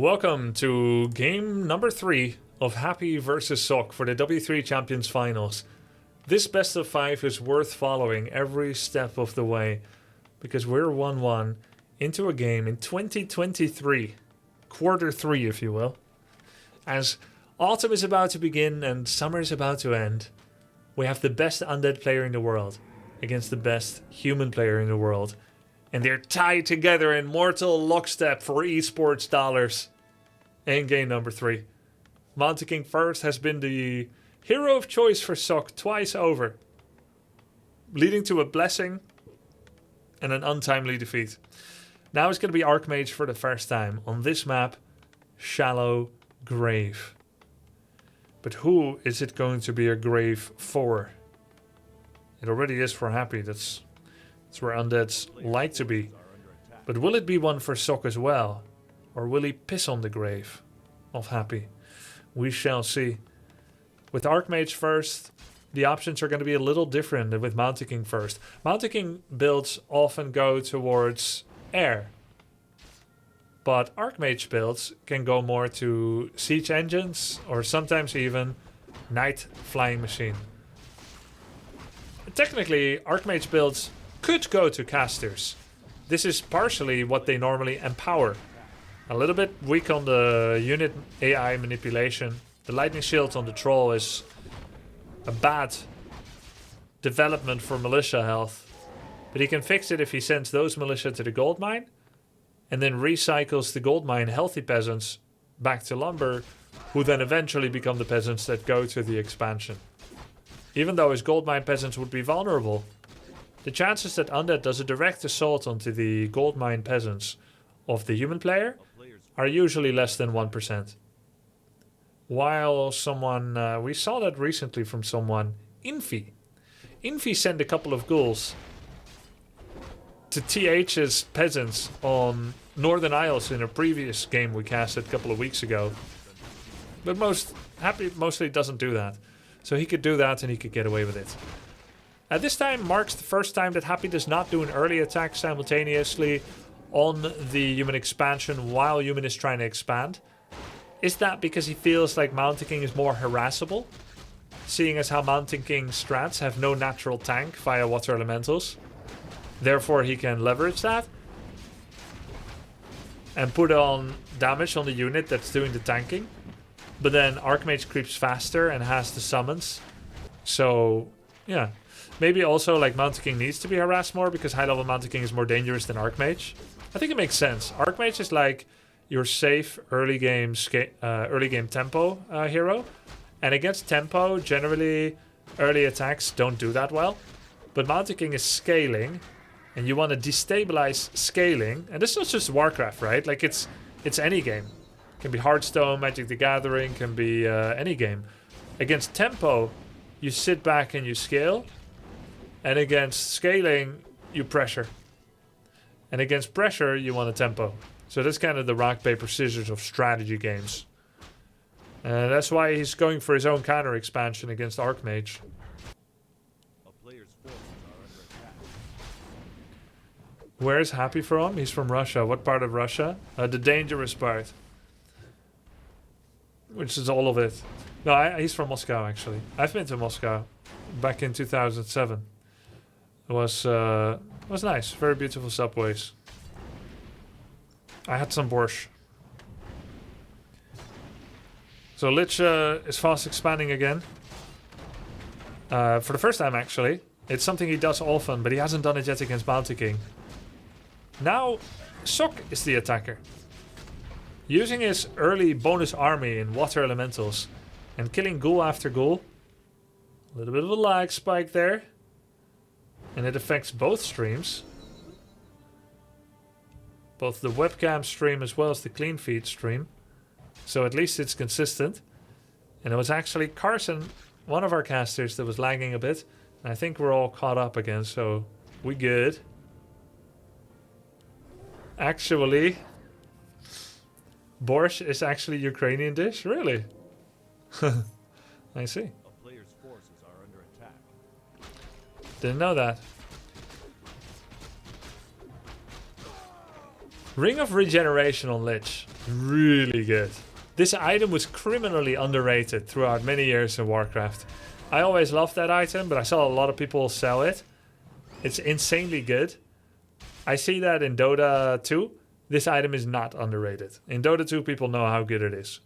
Welcome to game number 3 of Happy vs Sock for the W3 Champions Finals. This best of 5 is worth following every step of the way because we're 1-1 into a game in 2023, quarter 3 if you will. As autumn is about to begin and summer is about to end, we have the best Undead player in the world against the best human player in the world. And they're tied together in mortal lockstep for esports dollars. In game number 3. Mounting first has been the hero of choice for Sock twice over, leading to a blessing and an untimely defeat. Now it's going to be Archmage for the first time on this map, Shallow Grave. But who is it going to be a grave for? It already is for Happy. That's where Undeads like to be. But will it be one for Sock as well? Or will he piss on the grave of Happy? We shall see. With Archmage first, the options are going to be a little different than with Mountain King first. Mountain King builds often go towards air. But Archmage builds can go more to siege engines or sometimes even night flying machine. Technically, Archmage builds could go to casters. This is partially what they normally empower. A little bit weak on the unit AI manipulation. The lightning shield on the troll is a bad development for militia health. But he can fix it if he sends those militia to the gold mine and then recycles the gold mine healthy peasants back to lumber, who then eventually become the peasants that go to the expansion. Even though his gold mine peasants would be vulnerable, the chances that Undead does a direct assault onto the gold mine peasants of the human player are usually less than 1%. While someone, we saw that recently from someone, Infi. Infi sent a couple of ghouls to TH's peasants on Northern Isles in a previous game we casted a couple of weeks ago. But Happy mostly doesn't do that. So he could do that and he could get away with it. This time marks the first time that Happy does not do an early attack simultaneously on the human expansion while human is trying to expand. Is that because he feels like Mountain King is more harassable? Seeing as how Mountain King strats have no natural tank via water elementals. Therefore he can leverage that and put on damage on the unit that's doing the tanking. But then Archmage creeps faster and has the summons. So, yeah. Maybe also like Mountain King needs to be harassed more because high level Mountain King is more dangerous than Archmage. I think it makes sense. Archmage is like your safe early game tempo hero. And against tempo, generally early attacks don't do that well. But Mountain King is scaling and you want to destabilize scaling. And this is not just Warcraft, right? Like it's any game. It can be Hearthstone, Magic the Gathering, can be any game. Against tempo, you sit back and you scale. And against scaling, you pressure. And against pressure, you want a tempo. So that's kind of the rock, paper, scissors of strategy games. And that's why he's going for his own counter expansion against Archmage. Where's Happy from? He's from Russia. What part of Russia? The dangerous part. Which is all of it. No, he's from Moscow, actually. I've been to Moscow back in 2007. It was nice. Very beautiful subways. I had some borscht. So Lich is fast expanding again. For the first time, actually. It's something he does often, but he hasn't done it yet against Mountain King. Now, Sock is the attacker. Using his early bonus army in water elementals and killing ghoul after ghoul. A little bit of a lag spike there. And it affects both streams. Both the webcam stream as well as the clean feed stream. So at least it's consistent. And it was actually Carson, one of our casters, that was lagging a bit. And I think we're all caught up again, so we good. Actually, borscht is actually a Ukrainian dish? Really? I see. Didn't know that. Ring of Regeneration on Lich. Really good. This item was criminally underrated throughout many years in Warcraft. I always loved that item, but I saw a lot of people sell it. It's insanely good. I see that in Dota 2. This item is not underrated. In Dota 2, people know how good it is.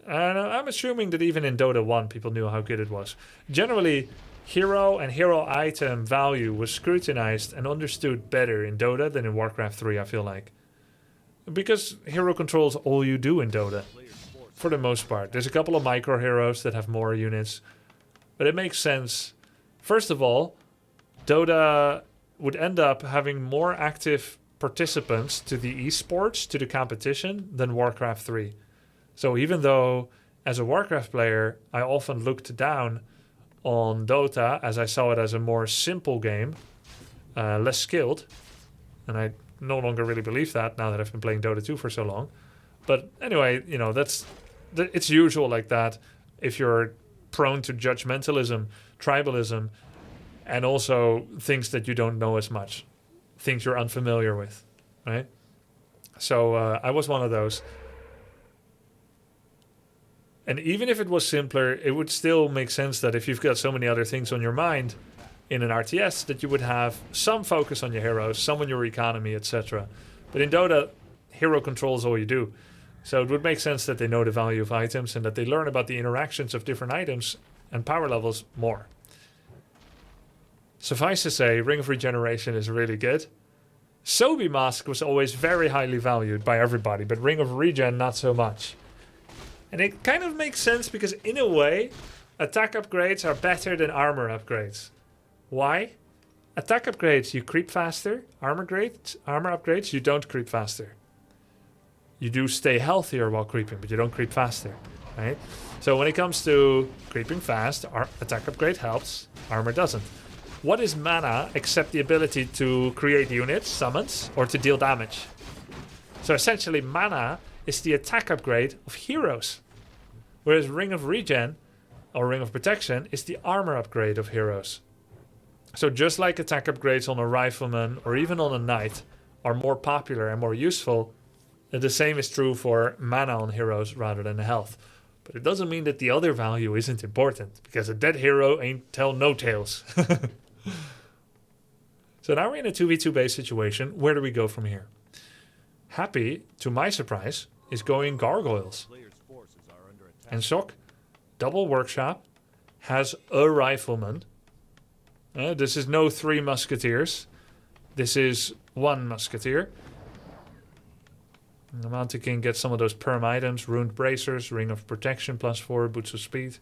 And I'm assuming that even in Dota 1, people knew how good it was. Generally, hero and hero item value was scrutinized and understood better in Dota than in Warcraft 3, I feel like. Because hero controls all you do in Dota, for the most part. There's a couple of micro heroes that have more units, but it makes sense. First of all, Dota would end up having more active participants to the esports, to the competition, than Warcraft 3. So even though, as a Warcraft player, I often looked down on Dota as I saw it as a more simple game, less skilled, and I no longer really believe that now that I've been playing Dota 2 for so long. But anyway, you know, it's usual like that if you're prone to judgmentalism, tribalism, and also things that you don't know as much, things you're unfamiliar with, right? So I was one of those. And even if it was simpler, it would still make sense that if you've got so many other things on your mind in an RTS, that you would have some focus on your heroes, some on your economy, etc. But in Dota, hero controls all you do. So it would make sense that they know the value of items and that they learn about the interactions of different items and power levels more. Suffice to say, Ring of Regeneration is really good. Sobi Mask was always very highly valued by everybody, but Ring of Regen not so much. And it kind of makes sense because in a way, attack upgrades are better than armor upgrades. Why? Attack upgrades, you creep faster. Armor upgrades, you don't creep faster. You do stay healthier while creeping, but you don't creep faster, right? So when it comes to creeping fast, attack upgrade helps, armor doesn't. What is mana except the ability to create units, summons, or to deal damage? So essentially mana is the attack upgrade of heroes. Whereas Ring of Regen, or Ring of Protection, is the armor upgrade of heroes. So just like attack upgrades on a rifleman or even on a knight are more popular and more useful, the same is true for mana on heroes rather than health. But it doesn't mean that the other value isn't important, because a dead hero ain't tell no tales. So now we're in a 2v2 base situation. Where do we go from here? Happy, to my surprise, is going Gargoyles. And Sok, double workshop, has a rifleman. This is no 3 musketeers. This is 1 musketeer. And the Mountain King gets some of those perm items. Ruined Bracers, Ring of Protection, +4, Boots of Speed.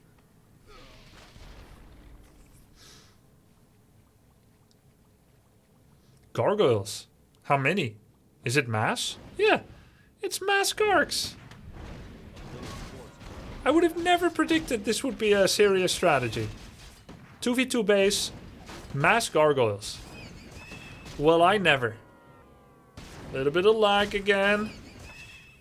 Gargoyles. How many? Is it mass? Yeah, it's mass Gargs. I would have never predicted this would be a serious strategy. 2v2 base, mass Gargoyles. Well, I never. A little bit of lag again.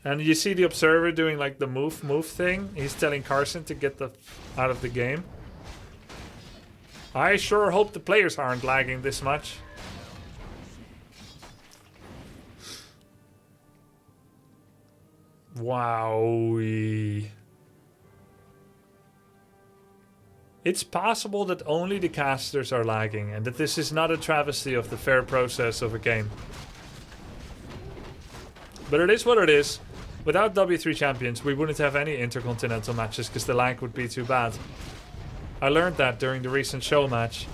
And you see the observer doing like the move thing. He's telling Carson to get out of the game. I sure hope the players aren't lagging this much. Wowie. It's possible that only the casters are lagging and that this is not a travesty of the fair process of a game. But it is what it is. Without W3 champions, we wouldn't have any intercontinental matches because the lag would be too bad. I learned that during the recent show match.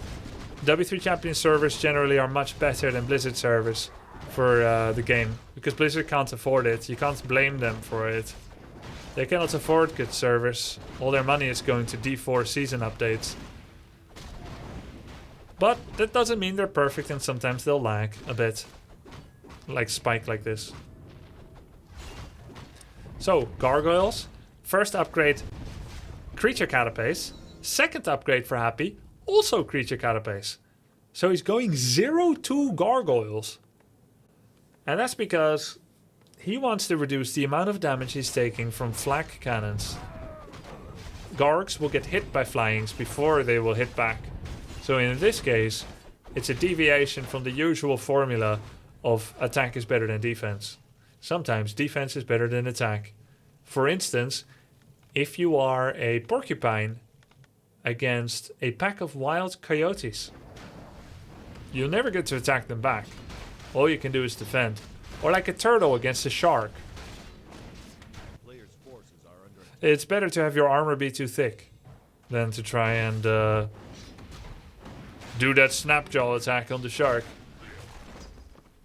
W3 champion servers generally are much better than Blizzard servers for the game, because Blizzard can't afford it. You can't blame them for it. They cannot afford good servers. All their money is going to D4 season updates. But that doesn't mean they're perfect, and sometimes they'll lag a bit. Like spike like this. So, Gargoyles. First upgrade, Creature Carapace. Second upgrade for Happy, also Creature Carapace. So he's going 0-2 Gargoyles. And that's because he wants to reduce the amount of damage he's taking from flak cannons. Gargs will get hit by flyings before they will hit back. So in this case, it's a deviation from the usual formula of attack is better than defense. sometimes defense is better than attack. For instance, if you are a porcupine against a pack of wild coyotes, you'll never get to attack them back. All you can do is defend. Or like a turtle against a shark. It's better to have your armor be too thick than to try and do that snapjaw attack on the shark.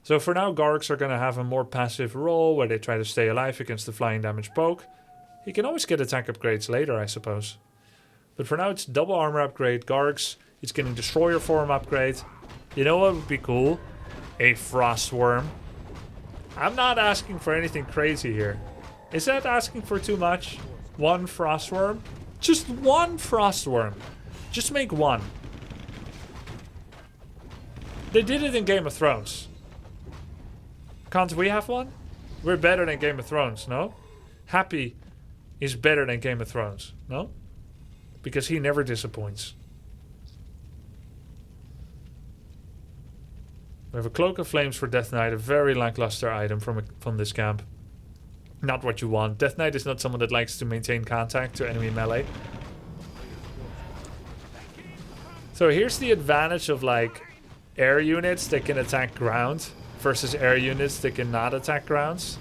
So for now, Gargs are going to have a more passive role where they try to stay alive against the flying damage poke. He can always get attack upgrades later, I suppose. But for now, it's double armor upgrade. Gargs, it's getting destroyer form upgrade. You know what would be cool? A frost worm. I'm not asking for anything crazy here. Is that asking for too much? One frost worm? Just one frost worm. Just make one. They did it in Game of Thrones. Can't we have one? We're better than Game of Thrones, no? Happy is better than Game of Thrones, no? Because he never disappoints. We have a Cloak of Flames for Death Knight, a very lackluster item from this camp. Not what you want. Death Knight is not someone that likes to maintain contact to enemy melee. So here's the advantage of like air units that can attack ground versus air units that cannot attack grounds.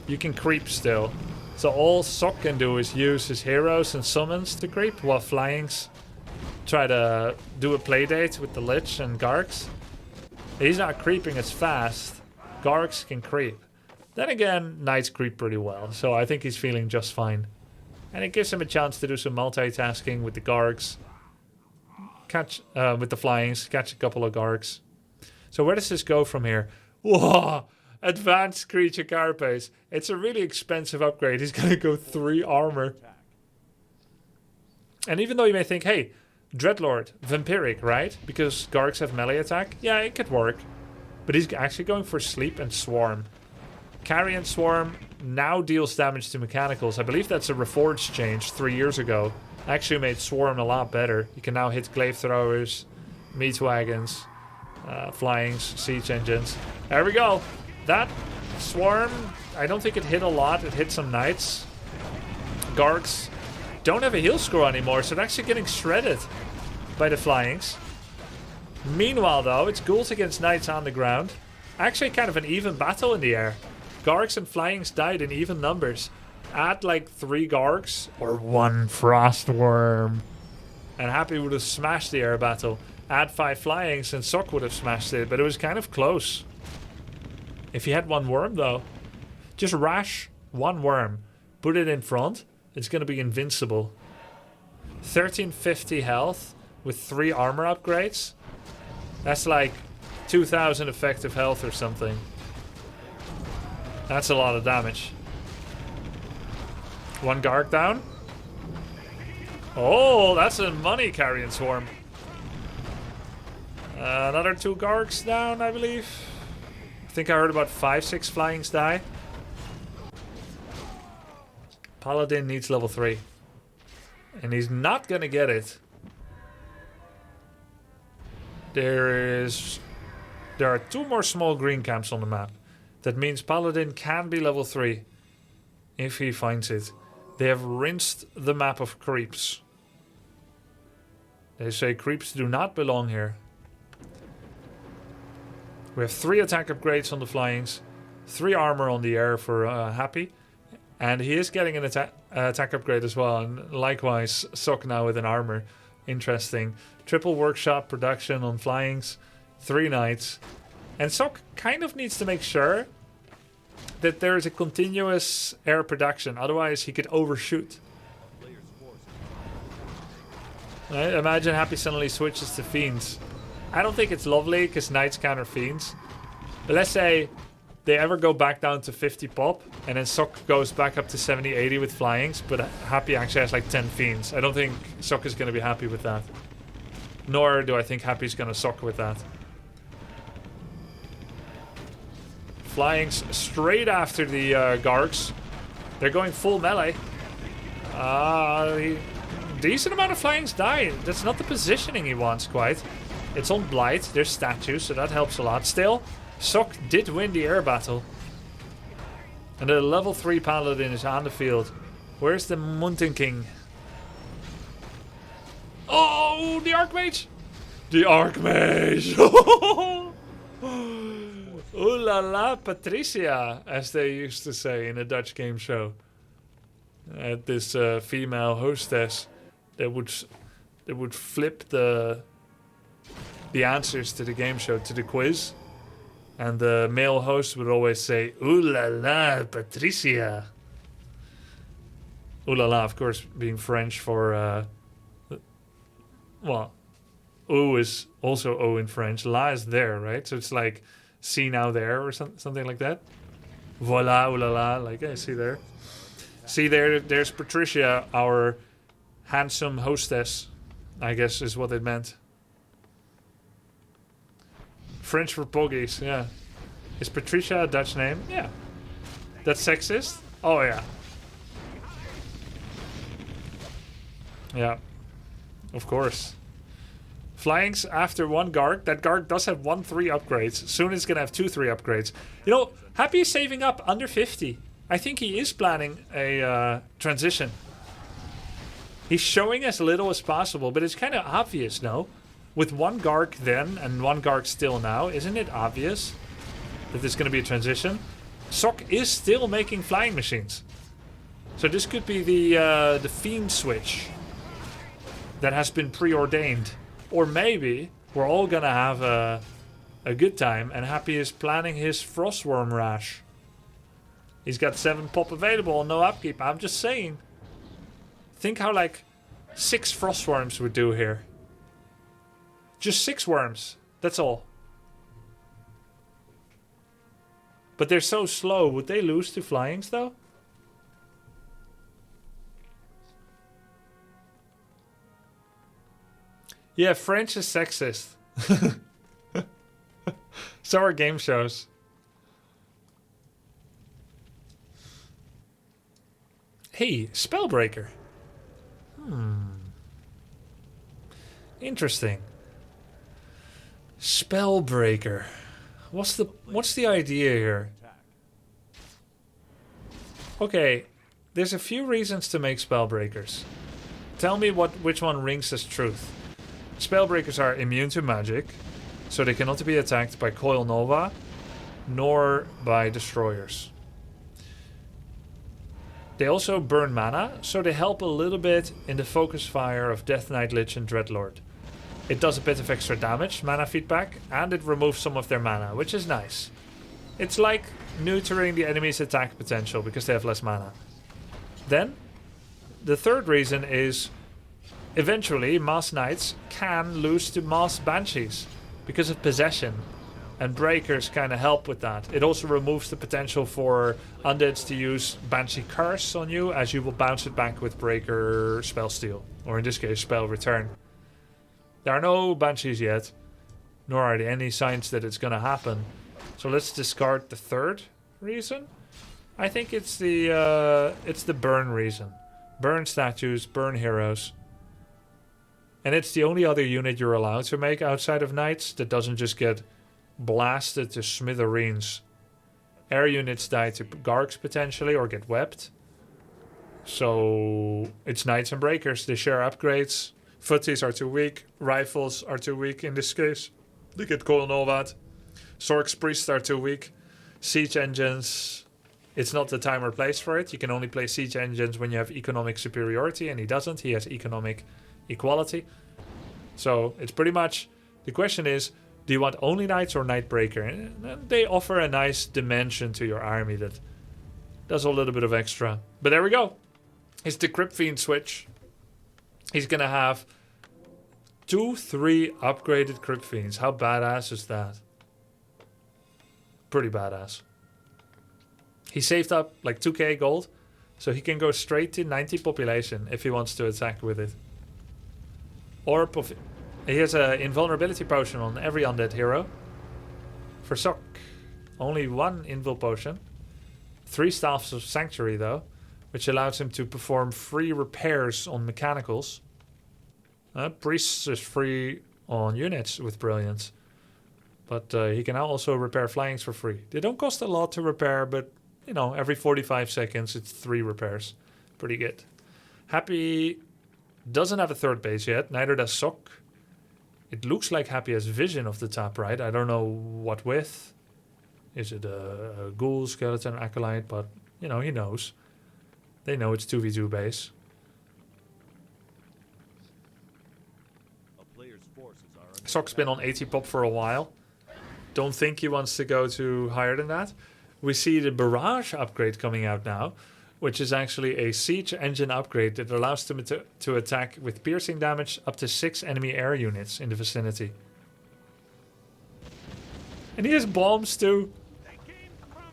You can creep still. So all Sok can do is use his heroes and summons to creep, while Flyings try to do a playdate with the Lich and Gargs. He's not creeping as fast. Gargs can creep. Then again, Knights creep pretty well, so I think he's feeling just fine. And it gives him a chance to do some multitasking with the Gargs. Catch, with the Flyings, catch a couple of Gargs. So where does this go from here? Whoa! Advanced Creature Carapace. It's a really expensive upgrade. He's going to go 3 armor. And even though you may think, hey, Dreadlord, Vampiric, right? Because Gargs have melee attack. Yeah, it could work. But he's actually going for Sleep and Swarm. Carrion Swarm now deals damage to mechanicals. I believe that's a Reforged change 3 years ago. Actually made Swarm a lot better. You can now hit Glaive Throwers, Meat Wagons, Flyings, Siege Engines. There we go. That Swarm, I don't think it hit a lot. It hit some Knights. Gargs don't have a heal score anymore, so they're actually getting shredded by the Flyings. Meanwhile, though, it's Ghouls against Knights on the ground. Actually, kind of an even battle in the air. Gargs and Flyings died in even numbers. Add like 3 Gargs or 1 Frost Worm, and Happy would have smashed the air battle. Add 5 Flyings and Sok would have smashed it, but it was kind of close. If he had 1 worm, though, just rash 1 worm, put it in front, it's going to be invincible. 1350 health with 3 armor upgrades. That's like 2000 effective health or something. That's a lot of damage. 1 Garg down. Oh, that's a money Carrion Swarm. Another 2 Gargs down, I believe. I think I heard about 5-6 Flyings die. Paladin needs level 3. And he's not gonna get it. There are 2 more small green camps on the map. That means Paladin can be level 3 if he finds it. They have rinsed the map of creeps. They say creeps do not belong here. We have 3 attack upgrades on the Flyings, 3 armor on the air for Happy, and he is getting an attack upgrade as well. And likewise, Sok now with an armor. Interesting. Triple workshop production on Flyings, 3 Knights. And Sok kind of needs to make sure that there is a continuous air production, otherwise he could overshoot. Right? Imagine Happy suddenly switches to Fiends. I don't think it's lovely because Knights counter Fiends. But let's say they ever go back down to 50 pop and then Sok goes back up to 70-80 with Flyings, but Happy actually has like 10 Fiends. I don't think Sok is going to be happy with that. Nor do I think Happy's going to Sok with that. Flyings straight after the Gargs. They're going full melee. Decent amount of Flyings die. That's not the positioning he wants quite. It's on Blight. There's statues, so that helps a lot. Still, Sok did win the air battle. And the level 3 paladin is on the field. Where's the Mountain King? Oh, the Archmage! The Archmage! Ooh la la, Patricia, as they used to say in a Dutch game show. This female hostess that would flip the answers to the game show, to the quiz. And the male host would always say, "Ooh la la, Patricia." Ooh la la, of course, being French for, well, ooh is also O in French. La is there, right? So it's like, see now there, or something like that. Voila, ooh la la, like, I see there. See there, there's Patricia, our handsome hostess, I guess is what it meant. French for poggies, yeah. Is Patricia a Dutch name? Yeah. That's sexist? Oh, yeah. Yeah. Of course. Flyings after 1 Garg. That Garg does have 1-3 upgrades. Soon it's going to have 2-3 upgrades. You know, Happy is saving up under 50. I think he is planning a transition. He's showing as little as possible, but it's kind of obvious, no? With 1 Garg then and 1 Garg still now, isn't it obvious that there's going to be a transition? Sok is still making flying machines. So this could be the Fiend switch that has been preordained. Or maybe we're all going to have a good time and Happy is planning his Frostworm Rash. He's got 7 pop available, no upkeep. I'm just saying. Think how like 6 Frostworms would do here. Just 6 worms. That's all. But they're so slow. Would they lose to flyings though? Yeah, French is sexist. So are game shows. Hey, Spellbreaker. Interesting. Spellbreaker. What's the idea here? Okay, there's a few reasons to make Spellbreakers. Tell me which one rings as truth. Spellbreakers are immune to magic, so they cannot be attacked by Coil Nova, nor by destroyers. They also burn mana, so they help a little bit in the focus fire of Death Knight, Lich and Dreadlord. It does a bit of extra damage, mana feedback, and it removes some of their mana, which is nice. It's like neutering the enemy's attack potential because they have less mana. Then, the third reason is eventually Mass Knights can lose to Mass Banshees because of possession, and Breakers kind of help with that. It also removes the potential for Undeads to use Banshee Curse on you, as you will bounce it back with Breaker Spell Steal, or in this case Spell Return. There are no Banshees yet, nor are there any signs that it's going to happen. So let's discard the third reason. I think it's the burn reason. Burn statues, burn heroes. And it's the only other unit you're allowed to make outside of Knights that doesn't just get blasted to smithereens. Air units die to Gargs potentially or get webbed. So it's Knights and Breakers. They share upgrades. Footies are too weak. Rifles are too weak in this case. They get Coil Novad. Sork's Priests are too weak. Siege engines, it's not the time or place for it. You can only play siege engines when you have economic superiority, and he doesn't. He has economic equality. So it's pretty much, the question is, do you want only Knights or Nightbreaker? And they offer a nice dimension to your army that does a little bit of extra. But there we go. It's the Crypt Fiend switch. He's going to have 2-3 upgraded Crypt Fiends. How badass is that? Pretty badass. He saved up like 2k gold, so he can go straight to 90 population if he wants to attack with it. Or he has an invulnerability potion on every undead hero. For Sok, only 1 invul potion. 3 Staffs of Sanctuary though, which allows him to perform free repairs on mechanicals. Priests is free on units with Brilliance. But he can now also repair flyings for free. They don't cost a lot to repair, but you know, every 45 seconds, it's 3 repairs. Pretty good. Happy doesn't have a third base yet. Neither does Sok. It looks like Happy has vision of the top right. I don't know what with. Is it a ghoul, skeleton, acolyte? But, you know, he knows. They know it's 2v2 base. Sok's been on 80 pop for a while. Don't think he wants to go to higher than that. We see the Barrage upgrade coming out now, which is actually a siege engine upgrade that allows them to attack with piercing damage up to 6 enemy air units in the vicinity. And he has bombs too,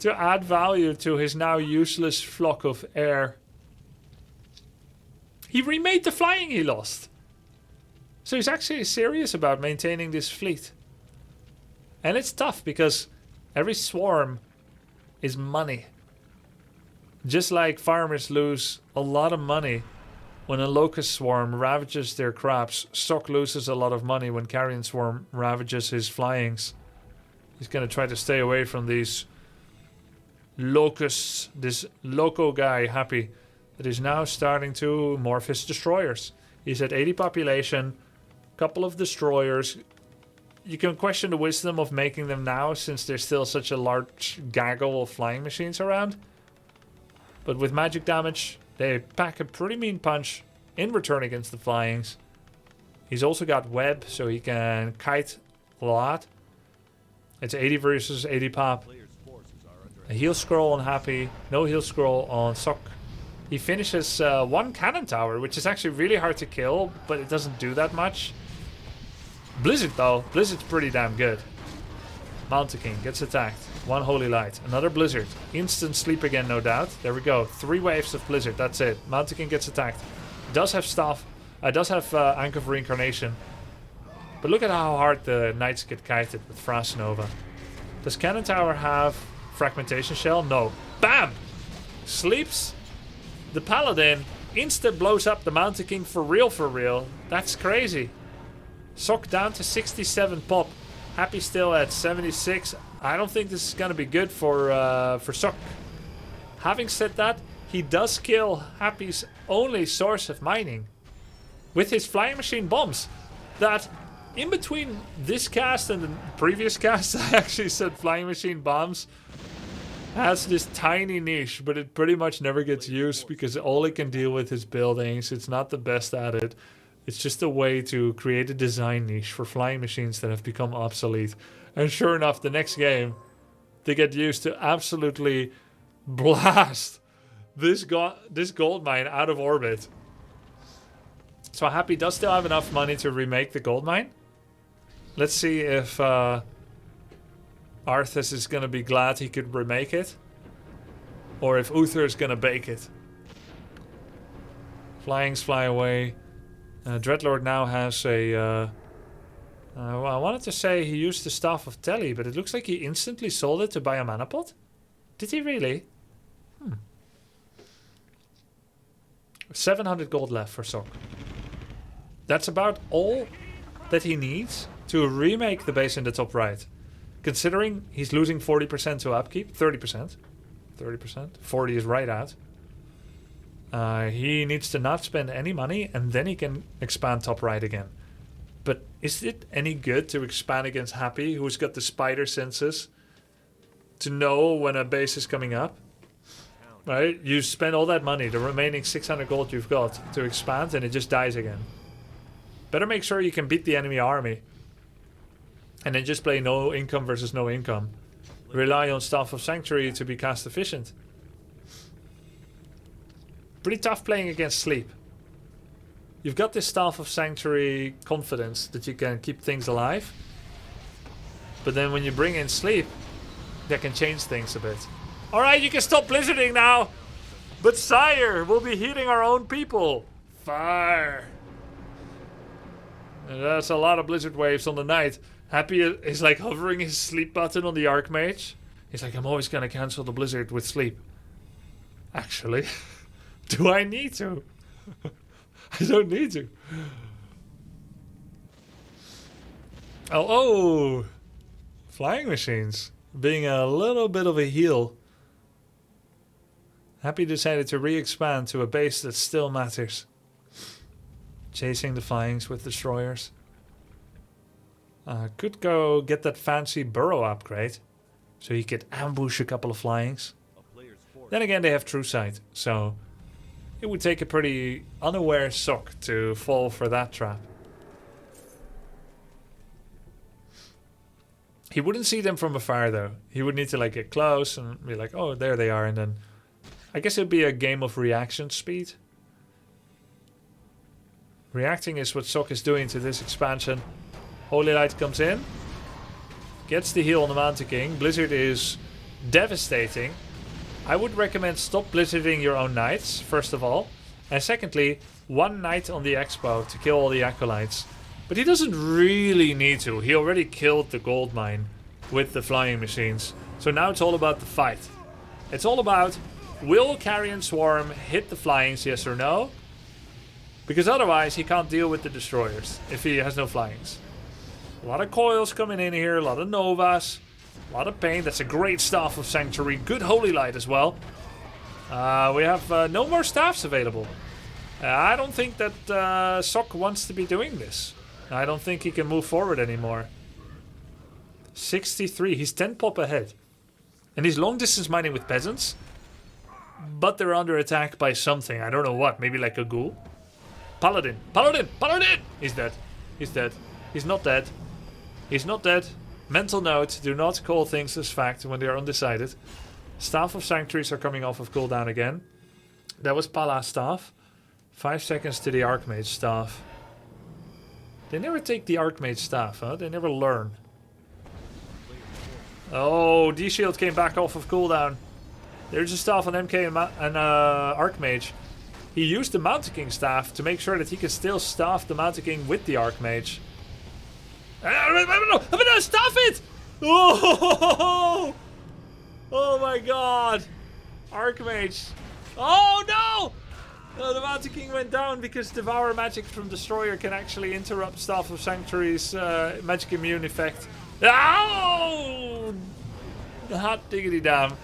to add value to his now useless flock of air. He remade the flying he lost. So he's actually serious about maintaining this fleet. And it's tough because every swarm is money. Just like farmers lose a lot of money when a locust swarm ravages their crops, Sok loses a lot of money when carrion swarm ravages his flyings. He's going to try to stay away from these locusts, this loco guy, Happy, that is now starting to morph his destroyers. He's at 80 population, couple of destroyers. You can question the wisdom of making them now since there's still such a large gaggle of flying machines around. But with magic damage, they pack a pretty mean punch in return against the flyings. He's also got web, so he can kite a lot. It's 80 versus 80 pop. A heal scroll on Happy, no heal scroll on Sok. He finishes one cannon tower, which is actually really hard to kill, but it doesn't do that much. Blizzard though, Blizzard's pretty damn good. Mountain King gets attacked. One Holy Light, another Blizzard. Instant sleep again, no doubt. There we go, 3 waves of Blizzard, that's it. Mountain King gets attacked. Does have staff, does have Anchor of Reincarnation. But look at how hard the Knights get kited with Frost Nova. Does Cannon Tower have Fragmentation Shell? No. Bam! Sleeps. The Paladin instant blows up the Mountain King for real. That's crazy. Sok down to 67 pop. Happy still at 76. I don't think this is going to be good for Sok. Having said that, he does kill Happy's only source of mining with his flying machine bombs. That in between this cast and the previous cast, I actually said flying machine bombs has this tiny niche, but it pretty much never gets used because all it can deal with is buildings. It's not the best at it. It's just a way to create a design niche for flying machines that have become obsolete. And sure enough, the next game, they get used to absolutely blast this gold mine out of orbit. So Happy does still have enough money to remake the gold mine. Let's see if Arthas is going to be glad he could remake it. Or if Uther is going to bake it. Flyings fly away. Dreadlord now has a... well, I wanted to say he used the Staff of Telly, but it looks like he instantly sold it to buy a mana pot. Did he really? 700 gold left for Sok. That's about all that he needs to remake the base in the top right. Considering he's losing 40% to upkeep, 30%. 30%. 40 is right out. He needs to not spend any money and then he can expand top right again. But is it any good to expand against Happy, who's got the spider senses, to know when a base is coming up? Right? You spend all that money, the remaining 600 gold you've got, to expand and it just dies again. Better make sure you can beat the enemy army. And then just play no income versus no income. Rely on Staff of Sanctuary to be cast efficient. Pretty tough playing against sleep. You've got this Staff of Sanctuary confidence that you can keep things alive. But then when you bring in sleep, that can change things a bit. Alright, you can stop blizzarding now! But sire, we'll be heating our own people! Fire! And that's a lot of blizzard waves on the night. Happy is like hovering his sleep button on the Archmage. He's like, I'm always gonna cancel the blizzard with sleep. Actually, do I need to? I don't need to. Oh, flying machines being a little bit of a heal Happy decided to re-expand to a base that still matters. Chasing the flyings with destroyers. Could go get that fancy burrow upgrade. So he could ambush a couple of flyings. Then again, they have true sight. So it would take a pretty unaware Sock to fall for that trap. He wouldn't see them from afar though. He would need to like get close and be like, oh, there they are. And then I guess it'd be a game of reaction speed. Reacting is what Sock is doing to this expansion. Holy Light comes in. Gets the heal on the Mountain King. Blizzard is devastating. I would recommend stop blizzarding your own knights, first of all. And secondly, one knight on the expo to kill all the acolytes. But he doesn't really need to. He already killed the gold mine with the flying machines. So now it's all about the fight. It's all about, will Carrion Swarm hit the flyings, yes or no? Because otherwise he can't deal with the destroyers if he has no flyings. A lot of coils coming in here, a lot of novas, a lot of pain. That's a great Staff of Sanctuary. Good Holy Light as well. We have no more staffs available. I don't think that Sock wants to be doing this. I don't think he can move forward anymore. 63. He's 10 pop ahead. And he's long distance mining with peasants. But they're under attack by something. I don't know what. Maybe like a ghoul. Paladin. Paladin! Paladin! He's dead. He's dead. He's not dead. He's not dead. Mental note. Do not call things as fact when they are undecided. Staff of Sanctuaries are coming off of cooldown again. That was Pala's staff. 5 seconds to the Archmage staff. They never take the Archmage staff, huh? They never learn. Oh, D-Shield came back off of cooldown. There's a staff on MK and Archmage. He used the Mountain King staff to make sure that he could still staff the Mountain King with the Archmage. Stop it! Oh! Oh my god! Archmage. Oh no! The Mountain King went down because Devour Magic from Destroyer can actually interrupt Staff of Sanctuary's magic immune effect. Ow! Hot diggity damn.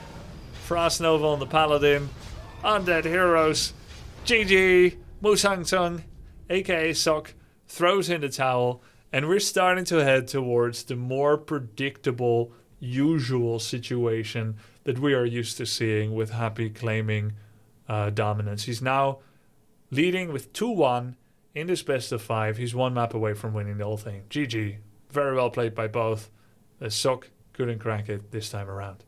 Frost Nova on the Paladin. Undead Heroes. GG. Musang Tung, aka Sock, throws in the towel. And we're starting to head towards the more predictable, usual situation that we are used to seeing with Happy claiming dominance. He's now leading with 2-1 in this best of 5. He's one map away from winning the whole thing. GG. Very well played by both. Sock couldn't crack it this time around.